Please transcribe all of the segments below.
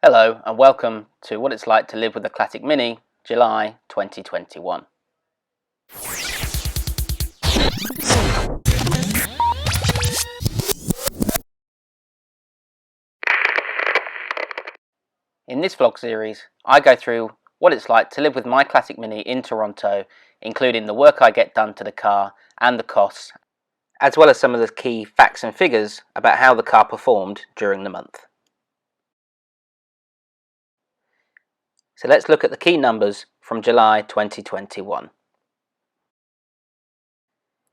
Hello and welcome to What It's Like to Live with a Classic Mini, July 2021. In this vlog series, I go through what it's like to live with my Classic Mini in Toronto, including the work I get done to the car and the costs, as well as some of the key facts and figures about how the car performed during the month. So let's look at the key numbers from July 2021.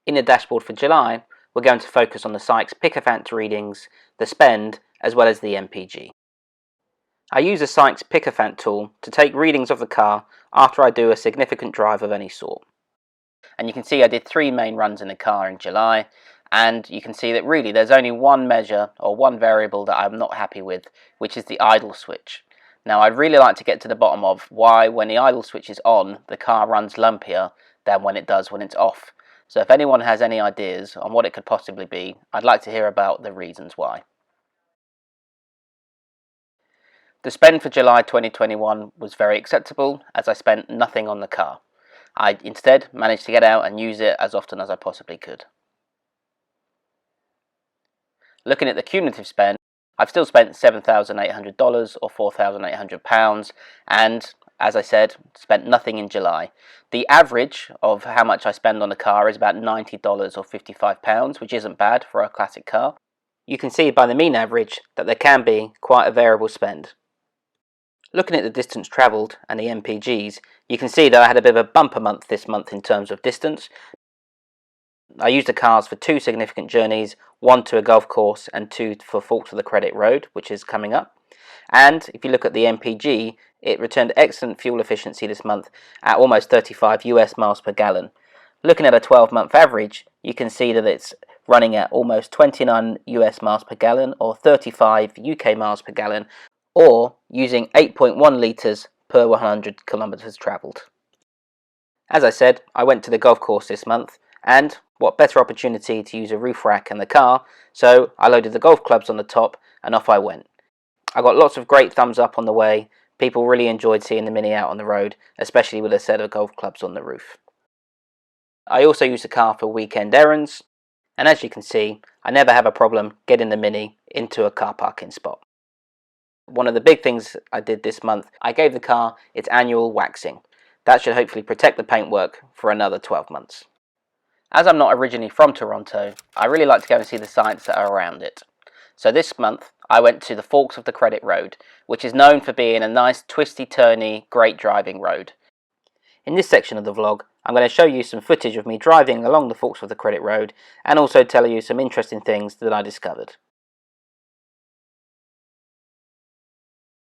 In the dashboard for July, we're going to focus on the Sykes Pickerfant readings, the spend, as well as the MPG. I use the Sykes Pickerfant tool to take readings of the car after I do a significant drive of any sort. And you can see I did 3 main runs in the car in July, and you can see that really there's only one measure or one variable that I'm not happy with, which is the idle switch. Now I'd really like to get to the bottom of why when the idle switch is on, the car runs lumpier than when it does when it's off. So if anyone has any ideas on what it could possibly be, I'd like to hear about the reasons why. The spend for July 2021 was very acceptable, as I spent nothing on the car. I instead managed to get out and use it as often as I possibly could. Looking at the cumulative spend, I've still spent $7,800 or £4,800, and as I said, spent nothing in July. The average of how much I spend on the car is about $90 or £55, which isn't bad for a classic car. You can see by the mean average that there can be quite a variable spend. Looking at the distance travelled and the MPGs, you can see that I had a bit of a bumper month this month in terms of distance. I used the cars for 2 significant journeys, 1 to a golf course and 2 for Forks of the Credit Road, which is coming up. And if you look at the MPG, it returned excellent fuel efficiency this month at almost 35 US miles per gallon. Looking at a 12-month average, you can see that it's running at almost 29 US miles per gallon or 35 UK miles per gallon, or using 8.1 litres per 100 kilometres travelled. As I said, I went to the golf course this month, and what better opportunity to use a roof rack in the car, so I loaded the golf clubs on the top and off I went. I got lots of great thumbs up on the way. People really enjoyed seeing the Mini out on the road, especially with a set of golf clubs on the roof. I also use the car for weekend errands, and as you can see, I never have a problem getting the Mini into a car parking spot. One of the big things I did this month, I gave the car its annual waxing. That should hopefully protect the paintwork for another 12 months. As I'm not originally from Toronto, I really like to go and see the sights that are around it. So this month, I went to the Forks of the Credit Road, which is known for being a nice twisty-turny, great driving road. In this section of the vlog, I'm going to show you some footage of me driving along the Forks of the Credit Road and also tell you some interesting things that I discovered.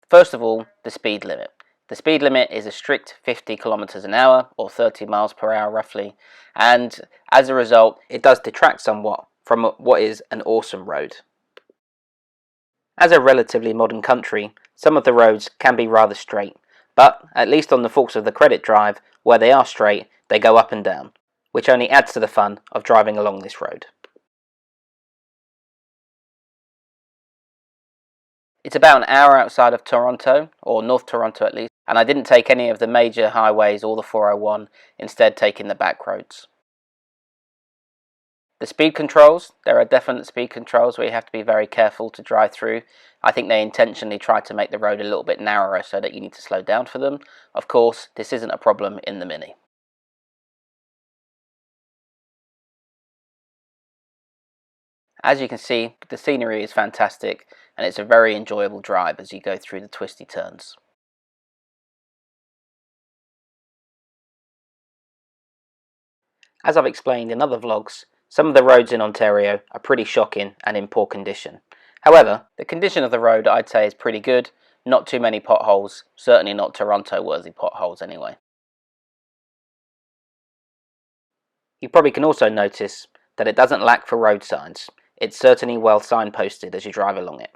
First of all, the speed limit. The speed limit is a strict 50 kilometers an hour or 30 miles per hour roughly, and as a result it does detract somewhat from what is an awesome road. As a relatively modern country, some of the roads can be rather straight, but at least on the Forks of the Credit Drive, where they are straight, they go up and down, which only adds to the fun of driving along this road. It's about an hour outside of Toronto, or North Toronto at least, and I didn't take any of the major highways or the 401, instead taking the back roads. The speed controls, there are definite speed controls where you have to be very careful to drive through. I think they intentionally try to make the road a little bit narrower so that you need to slow down for them. Of course, this isn't a problem in the Mini. As you can see, the scenery is fantastic and it's a very enjoyable drive as you go through the twisty turns. As I've explained in other vlogs, some of the roads in Ontario are pretty shocking and in poor condition. However, the condition of the road I'd say is pretty good, not too many potholes, certainly not Toronto worthy potholes anyway. You probably can also notice that it doesn't lack for road signs. It's certainly well signposted as you drive along it.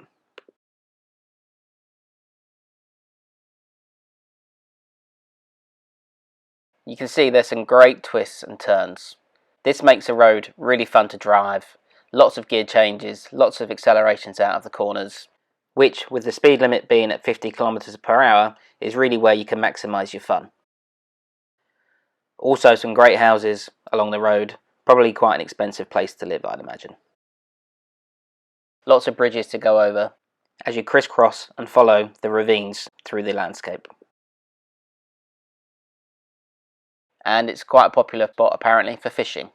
You can see there's some great twists and turns. This makes the road really fun to drive. Lots of gear changes, lots of accelerations out of the corners. which, with the speed limit being at 50 kilometers per hour, is really where you can maximise your fun. Also some great houses along the road, probably quite an expensive place to live, I'd imagine. Lots of bridges to go over as you crisscross and follow the ravines through the landscape. And it's quite a popular spot apparently for fishing.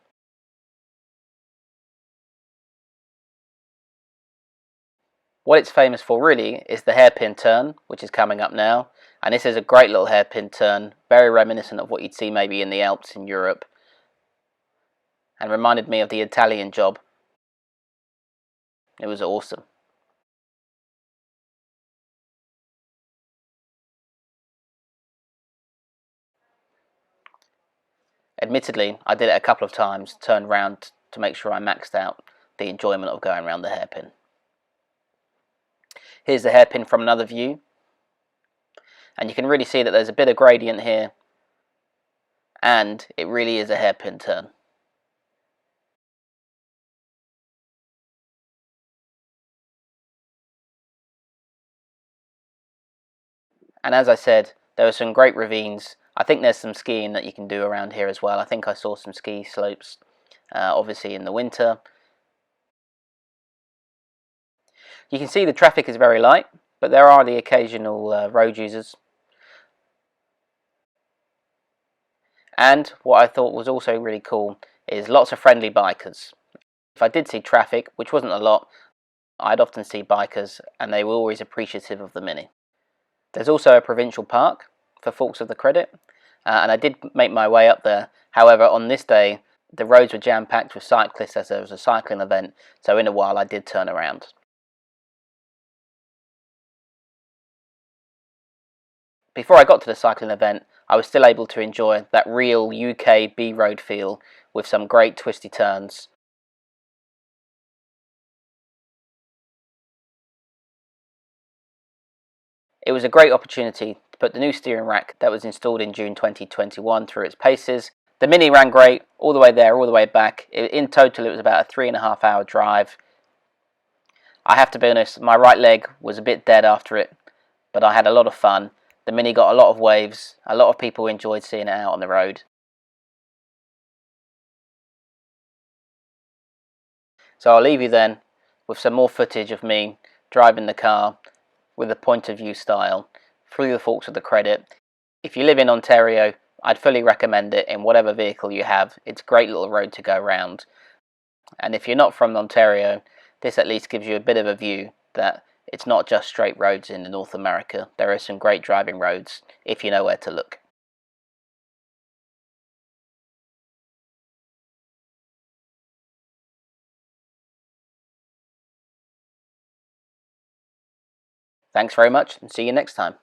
What it's famous for really is the hairpin turn, which is coming up now, and this is a great little hairpin turn, very reminiscent of what you'd see maybe in the Alps in Europe, and reminded me of the Italian job. It was awesome. Admittedly, I did it a couple of times, turned round to make sure I maxed out the enjoyment of going around the hairpin. Here's the hairpin from another view, and you can really see that there's a bit of gradient here, and it really is a hairpin turn. And as I said, there are some great ravines. I think there's some skiing that you can do around here as well. I think I saw some ski slopes, obviously in the winter. You can see the traffic is very light, but there are the occasional road users. And what I thought was also really cool is lots of friendly bikers. If I did see traffic, which wasn't a lot, I'd often see bikers, and they were always appreciative of the Mini. There's also a provincial park for Forks of the Credit, and I did make my way up there. However, on this day, the roads were jam-packed with cyclists as there was a cycling event, so in a while I did turn around. Before I got to the cycling event, I was still able to enjoy that real UK B-road feel with some great twisty turns. It was a great opportunity to put the new steering rack that was installed in June 2021 through its paces. The Mini ran great, all the way there, all the way back. In total, it was about a 3.5 hour drive. I have to be honest, my right leg was a bit dead after it, but I had a lot of fun. The Mini got a lot of waves, a lot of people enjoyed seeing it out on the road. So I'll leave you then with some more footage of me driving the car with a point of view style through the Forks of the Credit. If you live in Ontario, I'd fully recommend it in whatever vehicle you have. It's a great little road to go around. And if you're not from Ontario, this at least gives you a bit of a view that it's not just straight roads in North America. There are some great driving roads if you know where to look. Thanks very much and see you next time.